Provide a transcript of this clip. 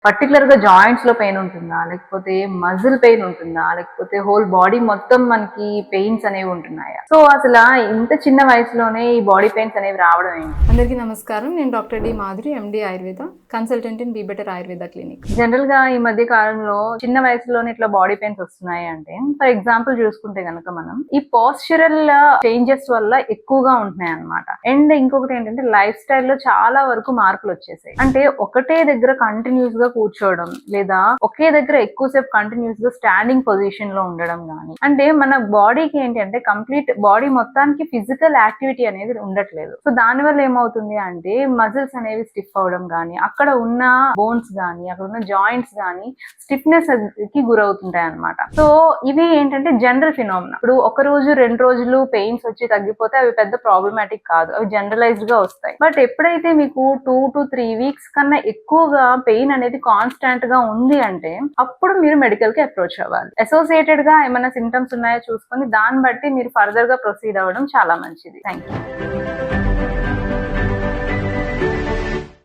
Particular గా joints లో pain ఉంటుందా, లేకపోతే మజిల్ పెయిన్ ఉంటుందా, లేకపోతే హోల్ బాడీ మొత్తం మనకి పెయిన్స్ అనేవి ఉంటున్నాయా? సో అసలు ఇంత చిన్న వయసులోనే ఈ బాడీ పెయిన్స్ అనేవి రావడం ఏంటి? అందరికీ నమస్కారం. నేను doctor D Madhuri, MD Ayurveda, consultant in be better Ayurveda clinic. General గా ఈ మధ్య కాలంలో చిన్న వయసులోనే ఇట్లా బాడీ పెయిన్స్ వస్తున్నాయి అంటే, ఫర్ ఎగ్జాంపుల్ చూసుకుంటే గనక మనం ఈ పోస్చరల్ చేంజెస్ వల్ల ఎక్కువగా ఉంటున్నాయి అన్నమాట. అండ్ ఇంకొకటి ఏంటంటే లైఫ్ స్టైల్లో చాలా వరకు మార్పులు వచ్చేసాయి. అంటే ఒకటే దగ్గర కంటిన్యూస్ గా కూర్చోవడం, లేదా ఒకే దగ్గర ఎక్కువసేపు కంటిన్యూస్ గా స్టాండింగ్ పొజిషన్ లో ఉండడం గానీ, అంటే మన బాడీకి ఏంటంటే కంప్లీట్ బాడీ మొత్తానికి ఫిజికల్ యాక్టివిటీ అనేది ఉండట్లేదు. సో దాని వల్ల ఏమవుతుంది అంటే మజిల్స్ అనేవి స్టిఫ్ అవడం గానీ, అక్కడ ఉన్న బోన్స్ గానీ, అక్కడ ఉన్న జాయింట్స్ గానీ స్టిఫ్నెస్ కి గురవుతుంటాయి అన్నమాట. సో ఇవి ఏంటంటే జనరల్ ఫినామినా. ఇప్పుడు ఒక రోజు 2 రోజులు పెయిన్స్ వచ్చి తగ్గిపోతే అవి పెద్ద ప్రాబ్లమాటిక్ కాదు, అవి జనరలైజ్డ్ గా వస్తాయి. బట్ ఎప్పుడైతే మీకు 2 to 3 వీక్స్ కన్నా ఎక్కువగా పెయిన్ అనేది కాన్స్టాంట్ గా ఉంది అంటే అప్పుడు మీరు మెడికల్ కి అప్రోచ్ అవ్వాలి. అసోసియేటెడ్ గా ఏమైనా సింటమ్స్ ఉన్నాయో చూసుకొని దాన్ని బట్టి మీరు ఫర్దర్ గా ప్రొసీడ్ అవ్వడం చాలా మంచిది. Thank you.